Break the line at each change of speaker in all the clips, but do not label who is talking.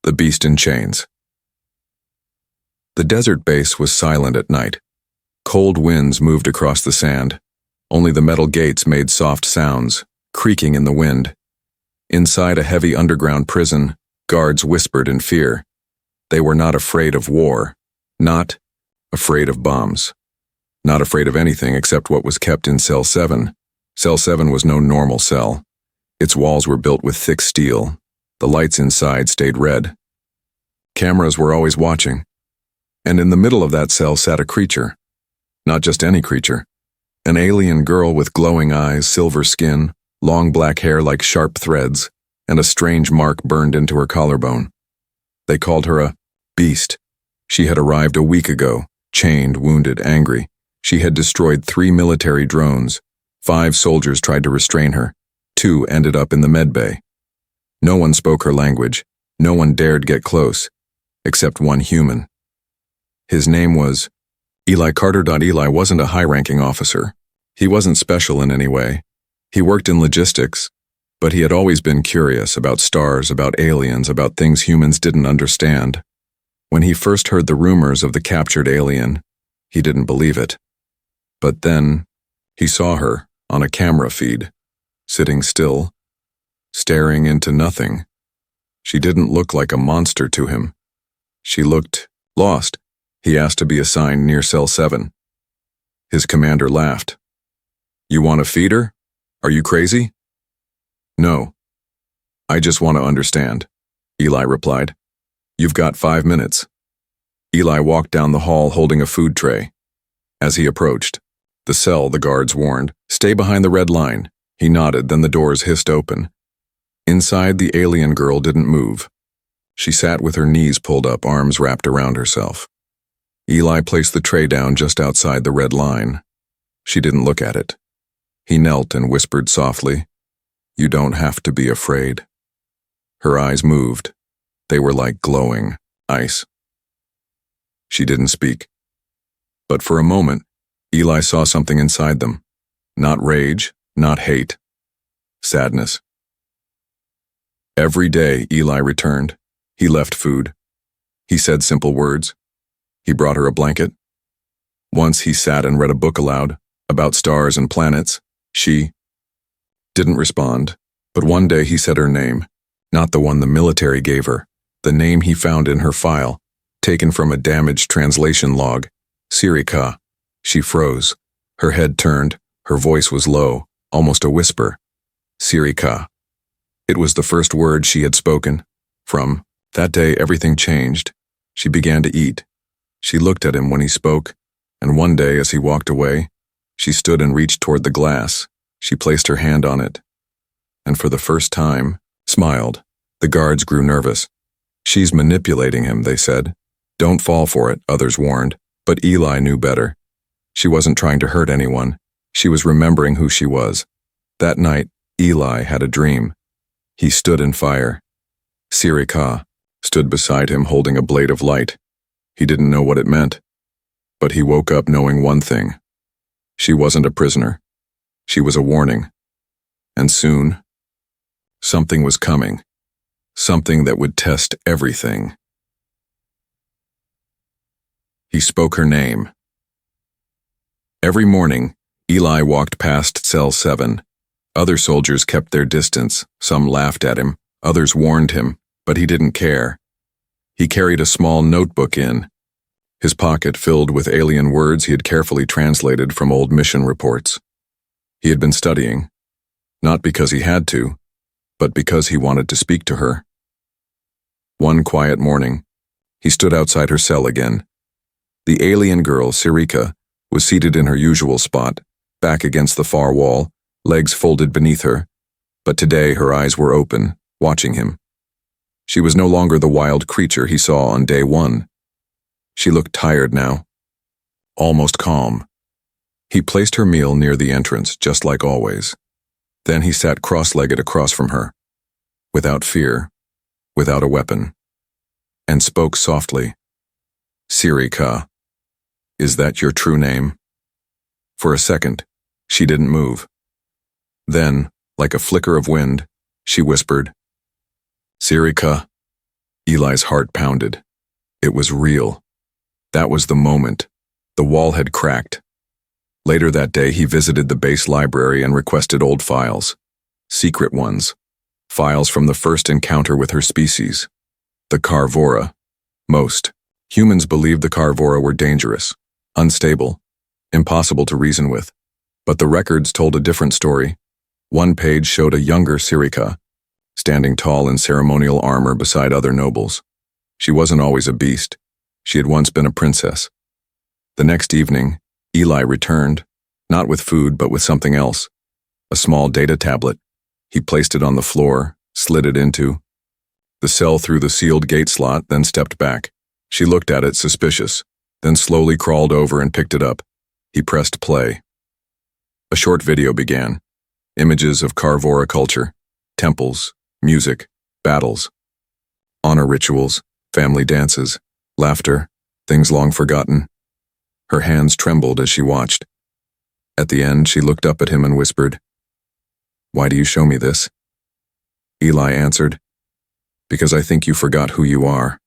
The Beast in Chains. The desert base was silent at night. Cold winds moved across the sand. Only the metal gates made soft sounds, creaking in the wind. Inside a heavy underground prison, guards whispered in fear. They were not afraid of war, not afraid of bombs, not afraid of anything except what was kept in Cell 7. Cell 7 was no normal cell. Its walls were built with thick steel. The lights inside stayed red. Cameras were always watching. And in the middle of that cell sat a creature. Not just any creature. An alien girl with glowing eyes, silver skin, long black hair like sharp threads, and a strange mark burned into her collarbone. They called her a beast. She had arrived a week ago, chained, wounded, angry. She had destroyed 3 military drones. 5 soldiers tried to restrain her. 2 ended up in the med bay. No one spoke her language. No one dared get close, except one human. His name was Eli Carter. Eli wasn't a high-ranking officer. He wasn't special in any way. He worked in logistics, but he had always been curious about stars, about aliens, about things humans didn't understand. When he first heard the rumors of the captured alien, he didn't believe it. But then, he saw her on a camera feed, sitting still, staring into nothing. She didn't look like a monster to him. She looked lost. He asked to be assigned near Cell 7. His commander laughed. "You want to feed her? Are you crazy?" "No. I just want to understand," Eli replied. "You've got 5 minutes." Eli walked down the hall holding a food tray. As he approached the cell, the guards warned, "Stay behind the red line." He nodded, then the doors hissed open. Inside, the alien girl didn't move. She sat with her knees pulled up, arms wrapped around herself. Eli placed the tray down just outside the red line. She didn't look at it. He knelt and whispered softly, "You don't have to be afraid." Her eyes moved. They were like glowing ice. She didn't speak. But for a moment, Eli saw something inside them. Not rage, not hate. Sadness. Every day, Eli returned. He left food. He said simple words. He brought her a blanket. Once he sat and read a book aloud, about stars and planets. She didn't respond, but one day he said her name, not the one the military gave her, the name he found in her file, taken from a damaged translation log, Sirika. She froze. Her head turned. Her voice was low, almost a whisper. Sirika. It was the first word she had spoken. From that day, everything changed. She began to eat. She looked at him when he spoke, and one day as he walked away, she stood and reached toward the glass. She placed her hand on it, and for the first time, smiled. The guards grew nervous. "She's manipulating him," they said. "Don't fall for it," others warned, but Eli knew better. She wasn't trying to hurt anyone. She was remembering who she was. That night, Eli had a dream. He stood in fire. Sirika stood beside him holding a blade of light. He didn't know what it meant, but he woke up knowing one thing. She wasn't a prisoner. She was a warning. And soon, something was coming. Something that would test everything. He spoke her name. Every morning, Eli walked past Cell 7. Other soldiers kept their distance. Some laughed at him. Others warned him, but he didn't care. He carried a small notebook in, his pocket filled with alien words he had carefully translated from old mission reports. He had been studying, not because he had to, but because he wanted to speak to her. One quiet morning, he stood outside her cell again. The alien girl, Sirika, was seated in her usual spot, back against the far wall, legs folded beneath her, but today her eyes were open, watching him. She was no longer the wild creature he saw on day 1. She looked tired now, almost calm. He placed her meal near the entrance, just like always. Then he sat cross-legged across from her, without fear, without a weapon, and spoke softly. "Sirika, is that your true name?" For a second, she didn't move. Then, like a flicker of wind, she whispered, "Sirika." Eli's heart pounded. It was real. That was the moment. The wall had cracked. Later that day, he visited the base library and requested old files. Secret ones. Files from the first encounter with her species. The Carvora. Most humans believed the Carvora were dangerous, unstable, impossible to reason with. But the records told a different story. One page showed a younger Sirica, standing tall in ceremonial armor beside other nobles. She wasn't always a beast. She had once been a princess. The next evening, Eli returned, not with food but with something else. A small data tablet. He placed it on the floor, slid it into the cell through the sealed gate slot, then stepped back. She looked at it, suspicious, then slowly crawled over and picked it up. He pressed play. A short video began. Images of Carvora culture, temples, music, battles, honor rituals, family dances, laughter, things long forgotten. Her hands trembled as she watched. At the end, she looked up at him and whispered, "Why do you show me this?" Eli answered, "Because I think you forgot who you are."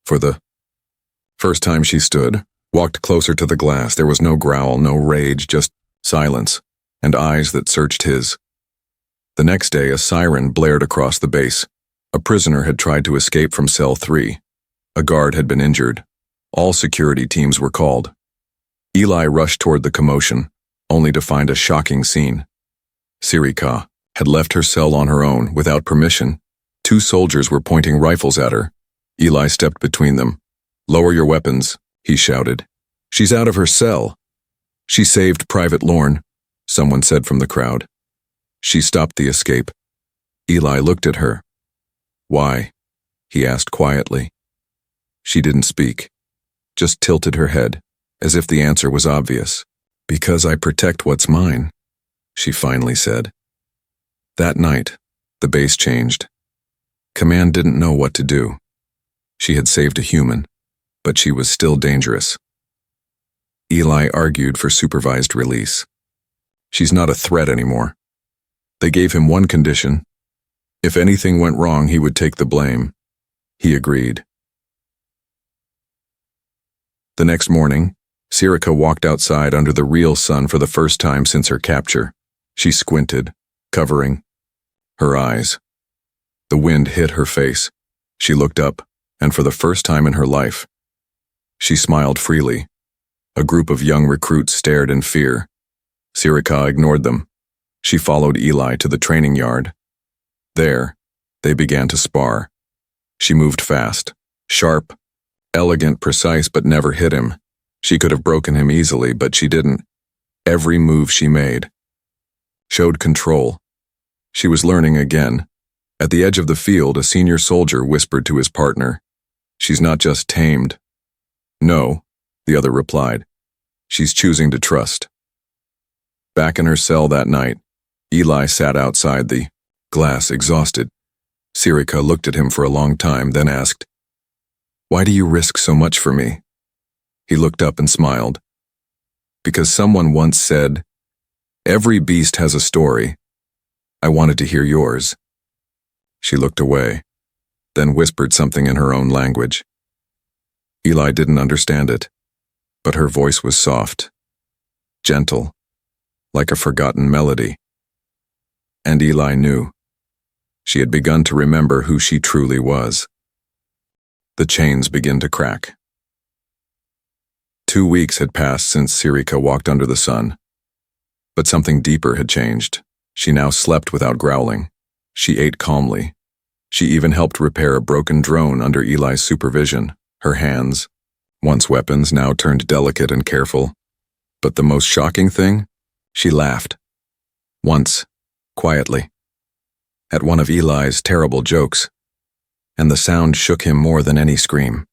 For the first time she stood, walked closer to the glass. There was no growl, no rage, just silence, and eyes that searched his. The next day, a siren blared across the base. A prisoner had tried to escape from cell 3. A guard had been injured. All security teams were called. Eli rushed toward the commotion, only to find a shocking scene. Sirica had left her cell on her own, without permission. 2 soldiers were pointing rifles at her. Eli stepped between them. "Lower your weapons," he shouted. "She's out of her cell." "She saved Private Lorne," someone said from the crowd. "She stopped the escape." Eli looked at her. "Why?" he asked quietly. She didn't speak, just tilted her head, as if the answer was obvious. "Because I protect what's mine," she finally said. That night, the base changed. Command didn't know what to do. She had saved a human, but she was still dangerous. Eli argued for supervised release. "She's not a threat anymore." They gave him one condition. If anything went wrong, he would take the blame. He agreed. The next morning, Sirica walked outside under the real sun for the first time since her capture. She squinted, covering her eyes. The wind hit her face. She looked up, and for the first time in her life, she smiled freely. A group of young recruits stared in fear. Sirica ignored them. She followed Eli to the training yard. There, they began to spar. She moved fast, sharp, elegant, precise, but never hit him. She could have broken him easily, but she didn't. Every move she made showed control. She was learning again. At the edge of the field, a senior soldier whispered to his partner, "She's not just tamed." "No," the other replied. "She's choosing to trust." Back in her cell that night, Eli sat outside the glass, exhausted. Sirica looked at him for a long time, then asked, "Why do you risk so much for me?" He looked up and smiled. "Because someone once said, 'Every beast has a story.' I wanted to hear yours." She looked away, then whispered something in her own language. Eli didn't understand it, but her voice was soft, gentle, like a forgotten melody. And Eli knew. She had begun to remember who she truly was. The chains began to crack. 2 weeks had passed since Sirica walked under the sun. But something deeper had changed. She now slept without growling. She ate calmly. She even helped repair a broken drone under Eli's supervision. Her hands, once weapons, now turned delicate and careful. But the most shocking thing? She laughed. Once, quietly, at one of Eli's terrible jokes, and the sound shook him more than any scream.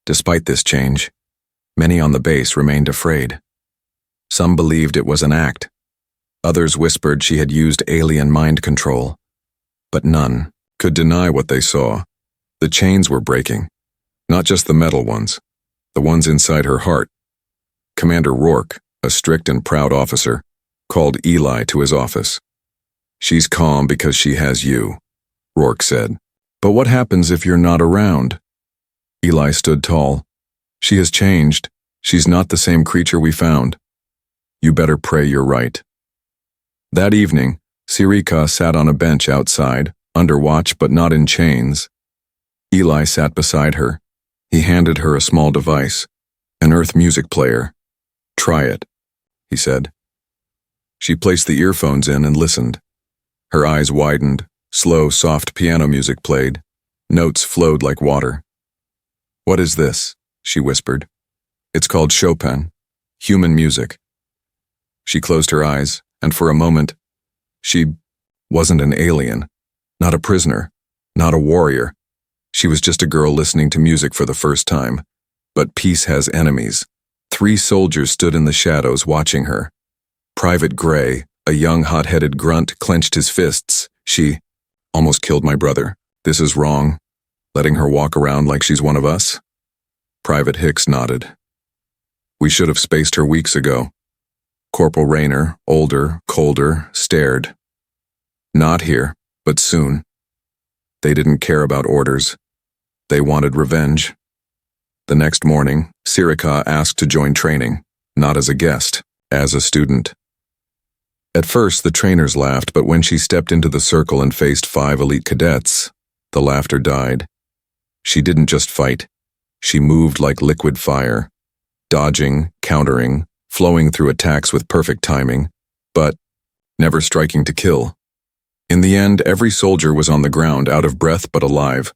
Despite this change, many on the base remained afraid. Some believed it was an act. Others whispered she had used alien mind control. But none could deny what they saw. The chains were breaking, not just the metal ones, the ones inside her heart. Commander Rourke, a strict and proud officer, called Eli to his office. "She's calm because she has you," Rourke said. But what happens if you're not around? Eli stood tall. She has changed. She's not the same creature we found. You better pray you're right. That evening, Sirika sat on a bench outside, under watch but not in chains. Eli sat beside her. He handed her a small device, an earth music player. Try it, he said. She placed the earphones in and listened. Her eyes widened. Slow, soft piano music played. Notes flowed like water. What is this? She whispered. It's called Chopin, human music. She closed her eyes, and for a moment, she wasn't an alien, not a prisoner, not a warrior. She was just a girl listening to music for the first time. But peace has enemies. 3 soldiers stood in the shadows watching her. Private Gray, a young hot-headed grunt, clenched his fists. She almost killed my brother. This is wrong. Letting her walk around like she's one of us? Private Hicks nodded. We should have spaced her weeks ago. Corporal Rayner, older, colder, stared. Not here, but soon. They didn't care about orders. They wanted revenge. The next morning, Sirika asked to join training, not as a guest, as a student. At first, the trainers laughed, but when she stepped into the circle and faced 5 elite cadets, the laughter died. She didn't just fight. She moved like liquid fire, dodging, countering, flowing through attacks with perfect timing, but never striking to kill. In the end, every soldier was on the ground, out of breath but alive.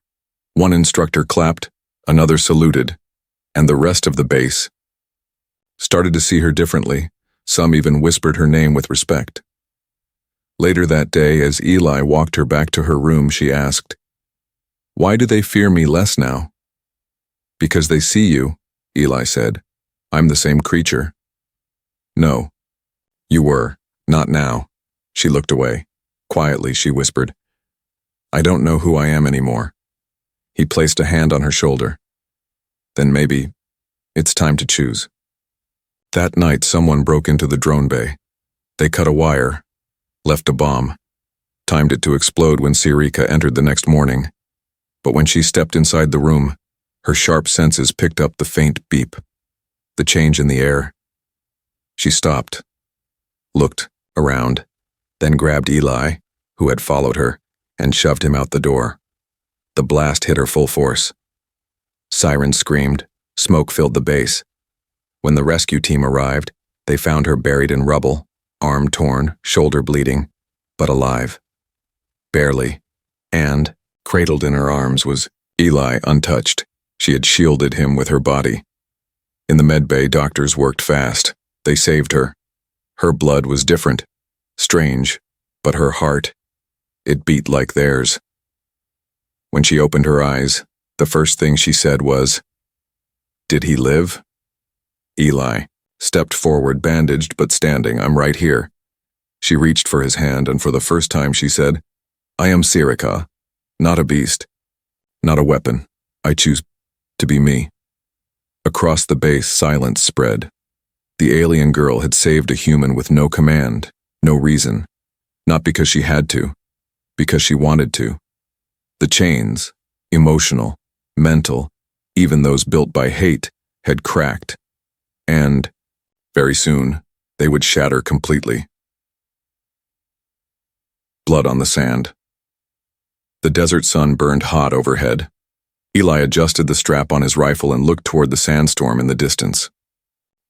One instructor clapped, another saluted, and the rest of the base started to see her differently. Some even whispered her name with respect. Later that day, as Eli walked her back to her room, she asked, "Why do they fear me less now?" "Because they see you," Eli said. "I'm the same creature." "No. You were. Not now." She looked away. Quietly, she whispered, "I don't know who I am anymore." He placed a hand on her shoulder. "Then maybe it's time to choose." That night, someone broke into the drone bay. They cut a wire, left a bomb, timed it to explode when Sirika entered the next morning. But when she stepped inside the room, her sharp senses picked up the faint beep, the change in the air. She stopped, looked around, then grabbed Eli, who had followed her, and shoved him out the door. The blast hit her full force. Sirens screamed, smoke filled the base. When the rescue team arrived, they found her buried in rubble, arm torn, shoulder bleeding, but alive. Barely. And, cradled in her arms, was Eli, untouched. She had shielded him with her body. In the med bay, doctors worked fast. They saved her. Her blood was different, strange, but her heart, it beat like theirs. When she opened her eyes, the first thing she said was, "Did he live?" Eli stepped forward, bandaged but standing. "I'm right here." She reached for his hand, and for the first time she said, "I am Sirika, not a beast, not a weapon. I choose to be me." Across the base, silence spread. The alien girl had saved a human with no command, no reason. Not because she had to, because she wanted to. The chains, emotional, mental, even those built by hate, had cracked. And, very soon, they would shatter completely. Blood on the sand. The desert sun burned hot overhead. Eli adjusted the strap on his rifle and looked toward the sandstorm in the distance.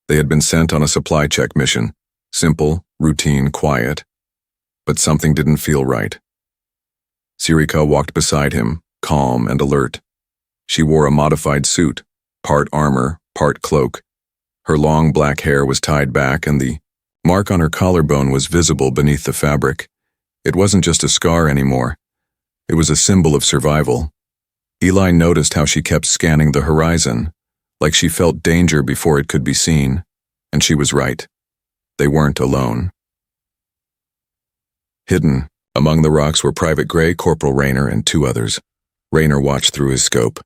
They had been sent on a supply check mission, simple, routine, quiet. But something didn't feel right. Sirika walked beside him, calm and alert. She wore a modified suit, part armor, part cloak. Her long black hair was tied back, and the mark on her collarbone was visible beneath the fabric. It wasn't just a scar anymore. It was a symbol of survival. Eli noticed how she kept scanning the horizon, like she felt danger before it could be seen, and she was right. They weren't alone. Hidden among the rocks were Private Gray, Corporal Rayner, and 2 others. Rayner watched through his scope.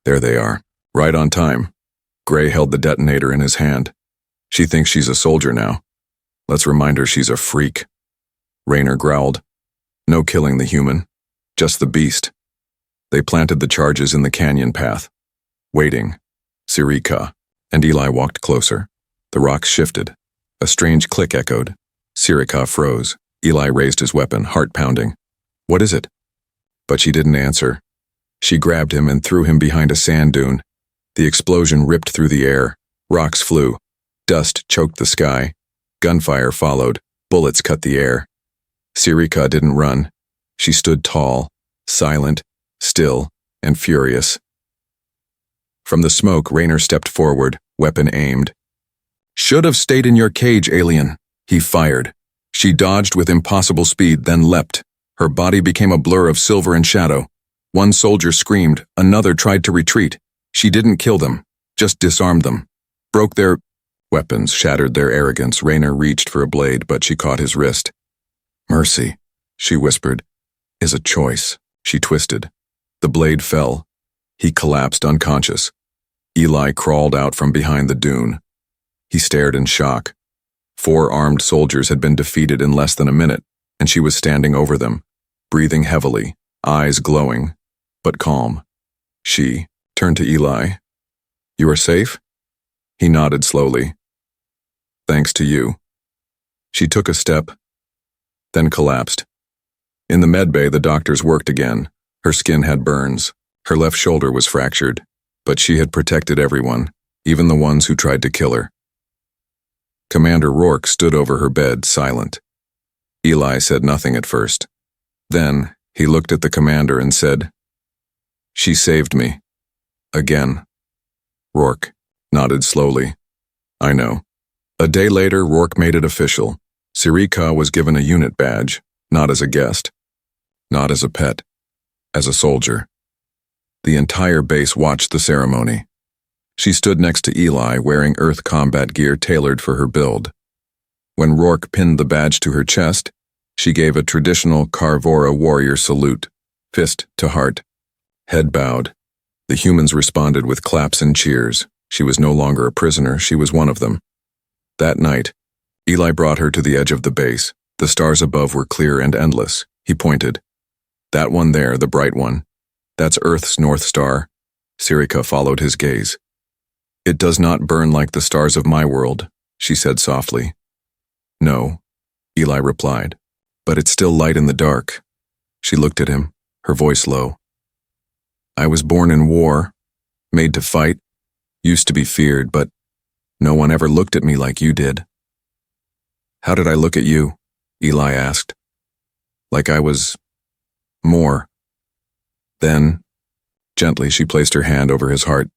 There they are, right on time. Gray held the detonator in his hand. She thinks she's a soldier now. Let's remind her she's a freak. Rayner growled. No killing the human, just the beast. They planted the charges in the canyon path. Waiting. Sirika. And Eli walked closer. The rocks shifted. A strange click echoed. Sirika froze. Eli raised his weapon, heart pounding. "What is it?" But she didn't answer. She grabbed him and threw him behind a sand dune. The explosion ripped through the air. Rocks flew. Dust choked the sky. Gunfire followed. Bullets cut the air. Sirika didn't run. She stood tall, silent, still, and furious. From the smoke, Raynor stepped forward, weapon aimed. "Should have stayed in your cage, alien," he fired. She dodged with impossible speed, then leapt. Her body became a blur of silver and shadow. One soldier screamed, another tried to retreat. She didn't kill them, just disarmed them. Broke their weapons, shattered their arrogance. Raynor reached for a blade, but she caught his wrist. "Mercy," she whispered, "is a choice." She twisted. The blade fell. He collapsed unconscious. Eli crawled out from behind the dune. He stared in shock. 4 armed soldiers had been defeated in less than a minute, and she was standing over them, breathing heavily, eyes glowing, but calm. She turned to Eli. "You are safe?" He nodded slowly. "Thanks to you." She took a step, then collapsed. In the medbay, the doctors worked again. Her skin had burns. Her left shoulder was fractured, but she had protected everyone, even the ones who tried to kill her. Commander Rourke stood over her bed, silent. Eli said nothing at first. Then, he looked at the commander and said, "She saved me. Again." Rourke nodded slowly. "I know." A day later, Rourke made it official. Sirika was given a unit badge, not as a guest, not as a pet, as a soldier. The entire base watched the ceremony. She stood next to Eli, wearing Earth combat gear tailored for her build. When Rourke pinned the badge to her chest, she gave a traditional Carvora warrior salute, fist to heart. Head bowed. The humans responded with claps and cheers. She was no longer a prisoner, she was one of them. That night, Eli brought her to the edge of the base. The stars above were clear and endless. He pointed. "That one there, the bright one. That's Earth's North Star." Sirika followed his gaze. "It does not burn like the stars of my world," she said softly. "No," Eli replied, "but it's still light in the dark." She looked at him, her voice low. "I was born in war, made to fight, used to be feared, but no one ever looked at me like you did." "How did I look at you?" Eli asked. "Like I was more." Then, gently, she placed her hand over his heart.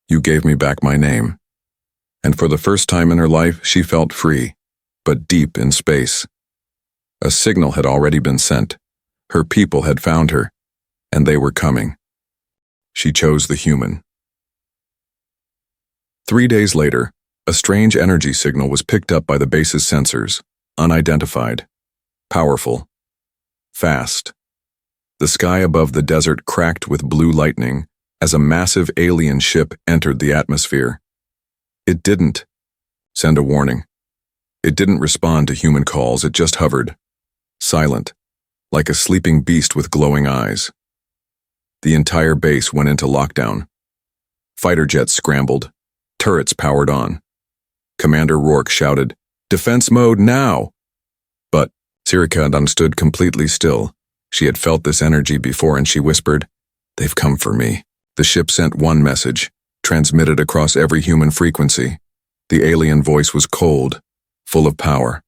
"You gave me back my name." And for the first time in her life, she felt free, but deep in space. A signal had already been sent. Her people had found her, and they were coming. She chose the human. 3 days later, a strange energy signal was picked up by the base's sensors, unidentified, powerful, fast. The sky above the desert cracked with blue lightning as a massive alien ship entered the atmosphere. It didn't send a warning. It didn't respond to human calls, it just hovered, silent, like a sleeping beast with glowing eyes. The entire base went into lockdown. Fighter jets scrambled, turrets powered on. Commander Rourke shouted, "Defense mode now!" But Sirika stood completely still. She had felt this energy before and she whispered, "They've come for me." The ship sent one message, transmitted across every human frequency. The alien voice was cold, full of power.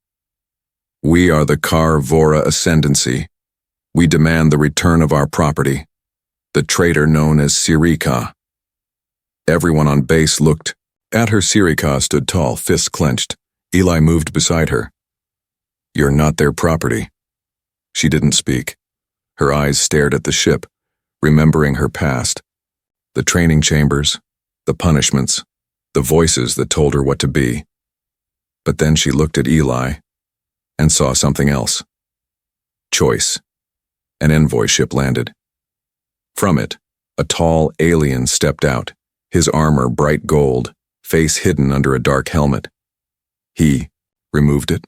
"We are the Carvora Ascendancy. We demand the return of our property. The traitor known as Sirika." Everyone on base looked. At her, Sirika stood tall, fists clenched. Eli moved beside her. "You're not their property." She didn't speak. Her eyes stared at the ship, remembering her past. The training chambers, the punishments, the voices that told her what to be. But then she looked at Eli and saw something else. Choice. An envoy ship landed. From it, a tall alien stepped out, his armor bright gold, face hidden under a dark helmet. He removed it.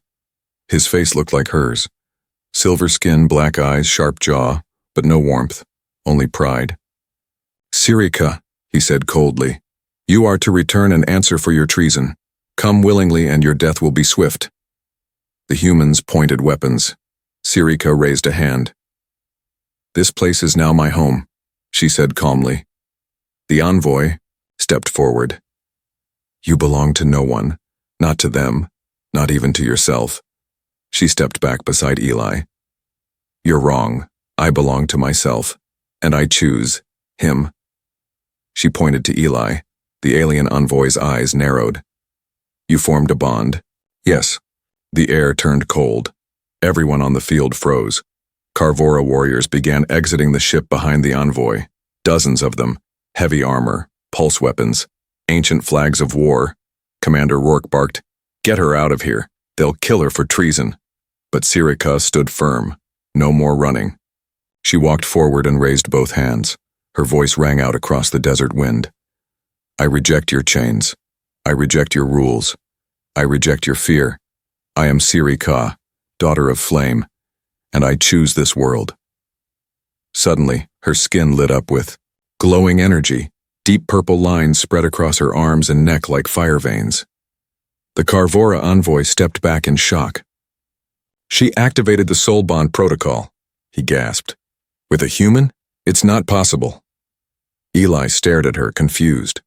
His face looked like hers. Silver skin, black eyes, sharp jaw, but no warmth, only pride. "Sirika," he said coldly, "you are to return and answer for your treason. Come willingly and your death will be swift." The humans pointed weapons. Sirika raised a hand. "This place is now my home," she said calmly. The envoy stepped forward. "You belong to no one, not to them, not even to yourself." She stepped back beside Eli. "You're wrong. I belong to myself, and I choose him." She pointed to Eli. The alien envoy's eyes narrowed. "You formed a bond?" "Yes." The air turned cold. Everyone on the field froze. Carvora warriors began exiting the ship behind the envoy. Dozens of them, heavy armor, pulse weapons, ancient flags of war. Commander Rourke barked, "Get her out of here. They'll kill her for treason." But Sirika stood firm. No more running. She walked forward and raised both hands. Her voice rang out across the desert wind. "I reject your chains. I reject your rules. I reject your fear. I am Sirika, daughter of flame, and I choose this world." Suddenly, her skin lit up with glowing energy. Deep purple lines spread across her arms and neck like fire veins. The Carvora envoy stepped back in shock. "She activated the soul bond protocol," he gasped. "With a human? It's not possible." Eli stared at her, confused.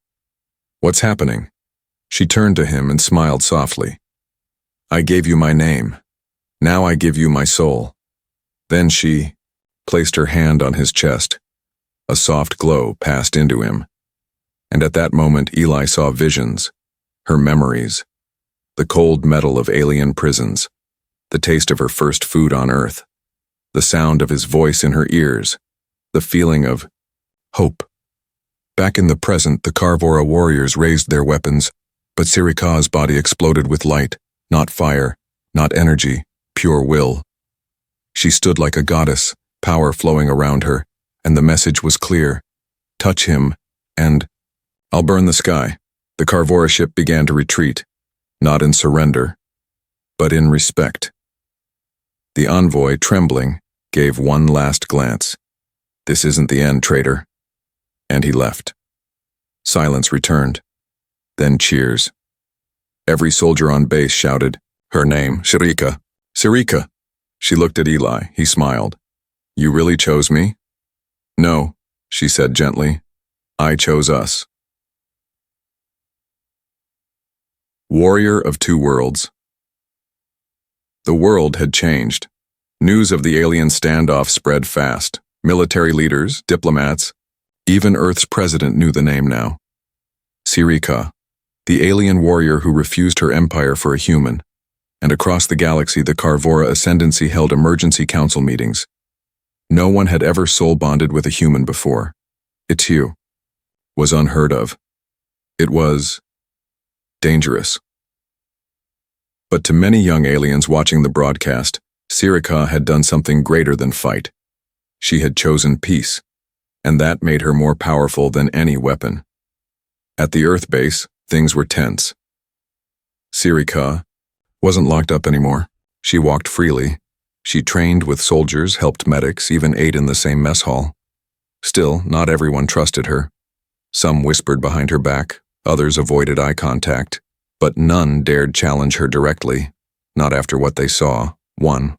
"What's happening?" She turned to him and smiled softly. "I gave you my name. Now I give you my soul." Then she placed her hand on his chest. A soft glow passed into him. And at that moment Eli saw visions, her memories, the cold metal of alien prisons, the taste of her first food on Earth, the sound of his voice in her ears, the feeling of hope. Back in the present, the Carvora warriors raised their weapons, but Sirika's body exploded with light, not fire, not energy, pure will. She stood like a goddess, power flowing around her, and the message was clear. Touch him, and I'll burn the sky. The Carvora ship began to retreat, not in surrender, but in respect. The envoy, trembling, gave one last glance. "This isn't the end, traitor." And he left. Silence returned. Then cheers. Every soldier on base shouted, "Her name, Sirika. Sirika." She looked at Eli. He smiled. "You really chose me?" "No," she said gently. "I chose us." Warrior of Two Worlds. The world had changed. News of the alien standoff spread fast. Military leaders, diplomats, even Earth's president knew the name now. Sirika, the alien warrior who refused her empire for a human. And across the galaxy, the Carvora Ascendancy held emergency council meetings. No one had ever soul-bonded with a human before. It, too, was unheard of. It was dangerous. But to many young aliens watching the broadcast, Sirika had done something greater than fight. She had chosen peace, and that made her more powerful than any weapon. At the Earth base, things were tense. Sirika wasn't locked up anymore. She walked freely. She trained with soldiers, helped medics, even ate in the same mess hall. Still, not everyone trusted her. Some whispered behind her back, others avoided eye contact, but none dared challenge her directly, not after what they saw. One.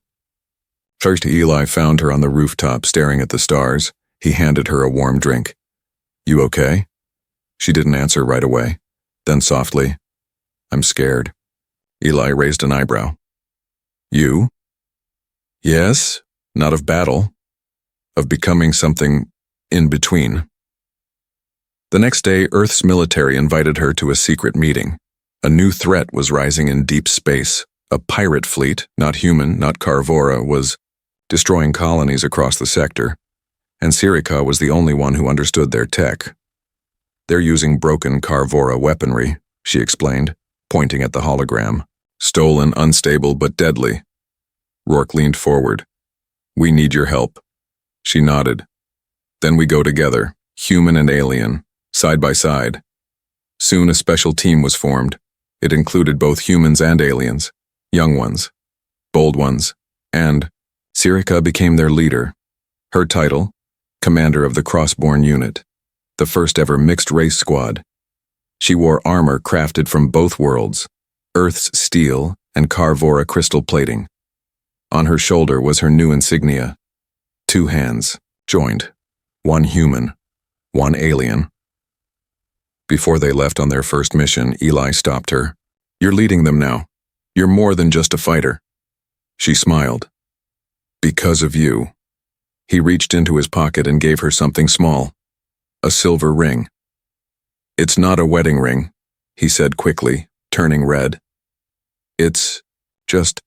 First, Eli found her on the rooftop staring at the stars. He handed her a warm drink. "You okay?" She didn't answer right away. Then softly, "I'm scared." Eli raised an eyebrow. "You?" "Yes, not of battle. Of becoming something in between." The next day, Earth's military invited her to a secret meeting. A new threat was rising in deep space. A pirate fleet, not human, not Carvora, was destroying colonies across the sector, and Sirika was the only one who understood their tech. "They're using broken Carvora weaponry," she explained, pointing at the hologram. "Stolen, unstable, but deadly." Rourke leaned forward. "We need your help." She nodded. "Then we go together, human and alien, side by side." Soon a special team was formed. It included both humans and aliens, young ones, bold ones, and Sirika became their leader. Her title, commander of the Crossborn unit, the first ever mixed-race squad. She wore armor crafted from both worlds, Earth's steel and Carvora crystal plating. On her shoulder was her new insignia, 2 hands, joined, 1 human, 1 alien. Before they left on their first mission, Eli stopped her. "You're leading them now. You're more than just a fighter." She smiled. "Because of you." He reached into his pocket and gave her something small, a silver ring. "It's not a wedding ring," he said quickly, turning red. "It's just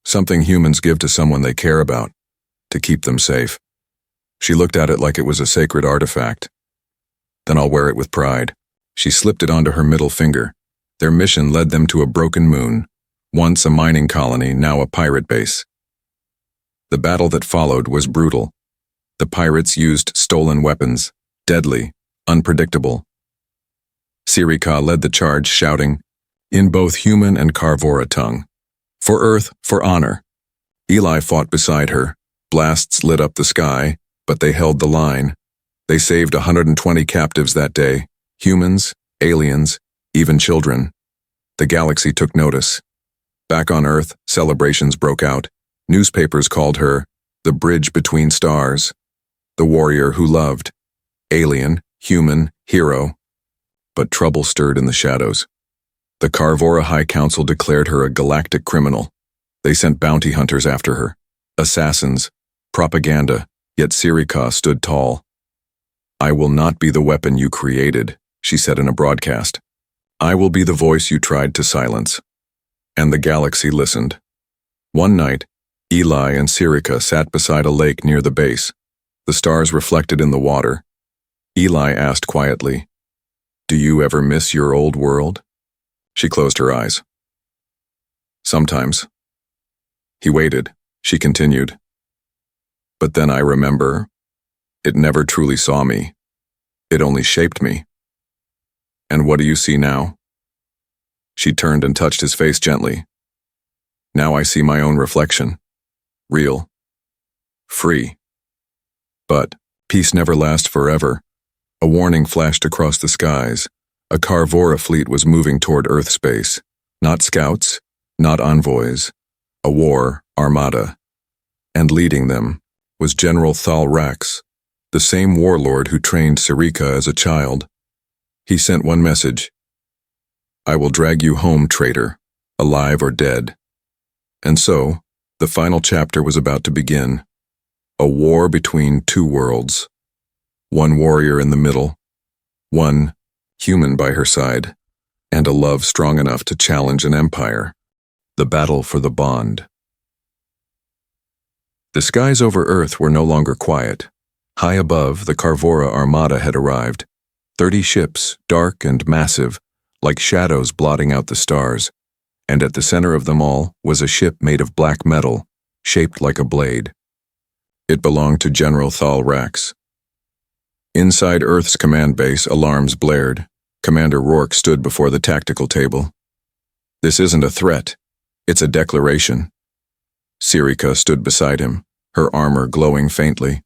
something humans give to someone they care about, to keep them safe." She looked at it like it was a sacred artifact. "Then I'll wear it with pride." She slipped it onto her middle finger. Their mission led them to a broken moon, once a mining colony, now a pirate base. The battle that followed was brutal. The pirates used stolen weapons, deadly, unpredictable. Sirika led the charge, shouting, in both human and Carvora tongue, "For Earth, for honor." Eli fought beside her. Blasts lit up the sky, but they held the line. They saved 120 captives that day, humans, aliens, even children. The galaxy took notice. Back on Earth, celebrations broke out. Newspapers called her the bridge between stars, the warrior who loved, alien, human, hero. But trouble stirred in the shadows. The Carvora High Council declared her a galactic criminal. They sent bounty hunters after her, assassins, propaganda, yet Sirika stood tall. "I will not be the weapon you created," she said in a broadcast. "I will be the voice you tried to silence." And the galaxy listened. One night, Eli and Sirika sat beside a lake near the base. The stars reflected in the water. Eli asked quietly, "Do you ever miss your old world?" She closed her eyes. "Sometimes." He waited. She continued. "But then I remember, it never truly saw me. It only shaped me." "And what do you see now?" She turned and touched his face gently. "Now I see my own reflection. Real. Free. But peace never lasts forever." A warning flashed across the skies. A Carvora fleet was moving toward Earth space. Not scouts, not envoys. A war armada. And leading them was General Thalrax, the same warlord who trained Sirika as a child. He sent one message: "I will drag you home, traitor, alive or dead." And so, the final chapter was about to begin. A war between 2 worlds. One warrior in the middle, one human by her side, and a love strong enough to challenge an empire. The battle for the bond. The skies over Earth were no longer quiet. High above, the Carvora Armada had arrived. 30 ships, dark and massive, like shadows blotting out the stars. And at the center of them all was a ship made of black metal, shaped like a blade. It belonged to General Thalrax. Inside Earth's command base, alarms blared. Commander Rourke stood before the tactical table. "This isn't a threat. It's a declaration." Sirika stood beside him, her armor glowing faintly.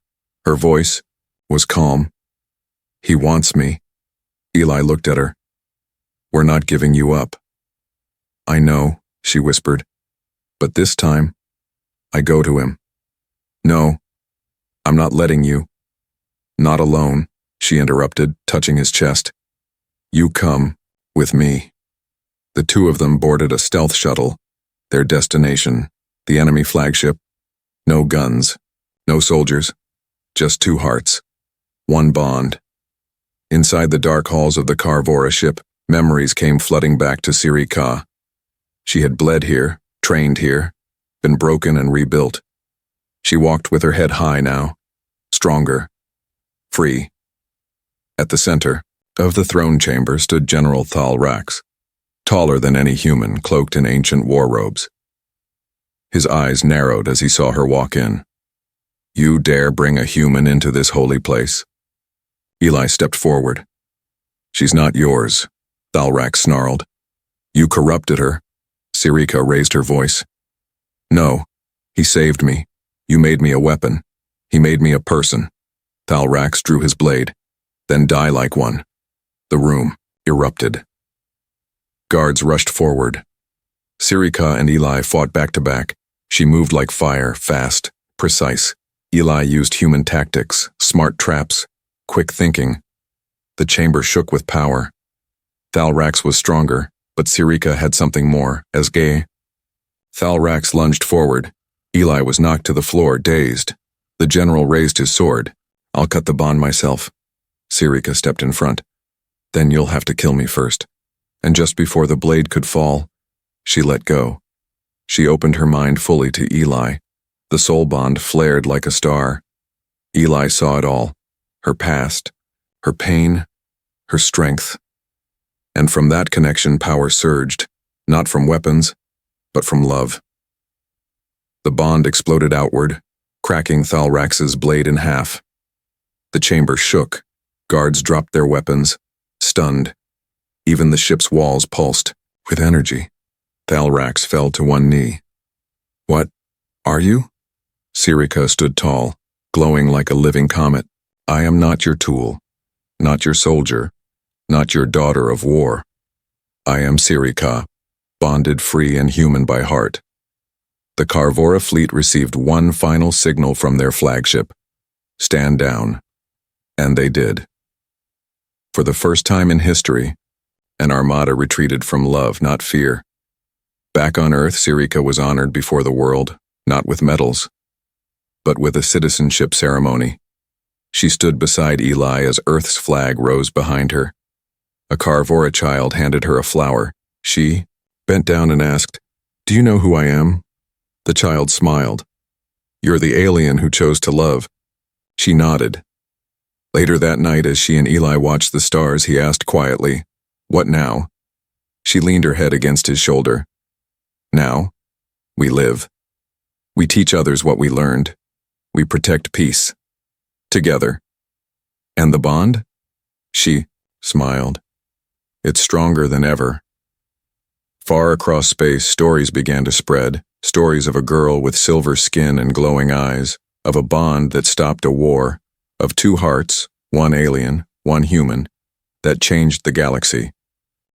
Her voice was calm. "He wants me." Eli looked at her. "We're not giving you up." "I know," she whispered. "But this time, I go to him." "No, I'm not letting you." "Not alone," she interrupted, touching his chest. "You come with me." The 2 of them boarded a stealth shuttle, their destination, the enemy flagship. No guns, no soldiers, just 2 hearts, one bond. Inside the dark halls of the Carvora ship, memories came flooding back to Sirika. She had bled here, trained here, been broken and rebuilt. She walked with her head high now, stronger, free. At the center of the throne chamber stood General Thalrax, taller than any human, cloaked in ancient war robes. His eyes narrowed as he saw her walk in. "You dare bring a human into this holy place?" Eli stepped forward. "She's not yours," Thalrax snarled. "You corrupted her." Sirika raised her voice. "No, he saved me. You made me a weapon. He made me a person." Thalrax drew his blade. Then die like one. The room erupted. Guards rushed forward. Sirika and Eli fought back to back. She moved like fire, fast, precise. Eli used human tactics, smart traps, quick thinking. The chamber shook with power. Thalrax was stronger, but Sirika had something more, as gay. Thalrax lunged forward. Eli was knocked to the floor, dazed. The general raised his sword. "I'll cut the bond myself." Sirika stepped in front. "Then you'll have to kill me first." And just before the blade could fall, she let go. She opened her mind fully to Eli. The soul bond flared like a star. Eli saw it all. Her past, her pain, her strength. And from that connection, power surged, not from weapons, but from love. The bond exploded outward, cracking Thalrax's blade in half. The chamber shook. Guards dropped their weapons, stunned. Even the ship's walls pulsed with energy. Thalrax fell to one knee. "What are you?" Sirika stood tall, glowing like a living comet. "I am not your tool, not your soldier, not your daughter of war. I am Sirika, bonded free and human by heart." The Carvora fleet received one final signal from their flagship: stand down. And they did. For the first time in history, an armada retreated from love, not fear. Back on Earth, Sirika was honored before the world, not with medals, but with a citizenship ceremony. She stood beside Eli as Earth's flag rose behind her. A Carvora child handed her a flower. She bent down and asked, "Do you know who I am?" The child smiled. "You're the alien who chose to love." She nodded. Later that night, as she and Eli watched the stars, he asked quietly, "What now?" She leaned her head against his shoulder. "Now, we live. We teach others what we learned. We protect peace. Together." "And the bond?" She smiled. "It's stronger than ever." Far across space, stories began to spread, stories of a girl with silver skin and glowing eyes, of a bond that stopped a war, of two hearts, one alien, one human, that changed the galaxy.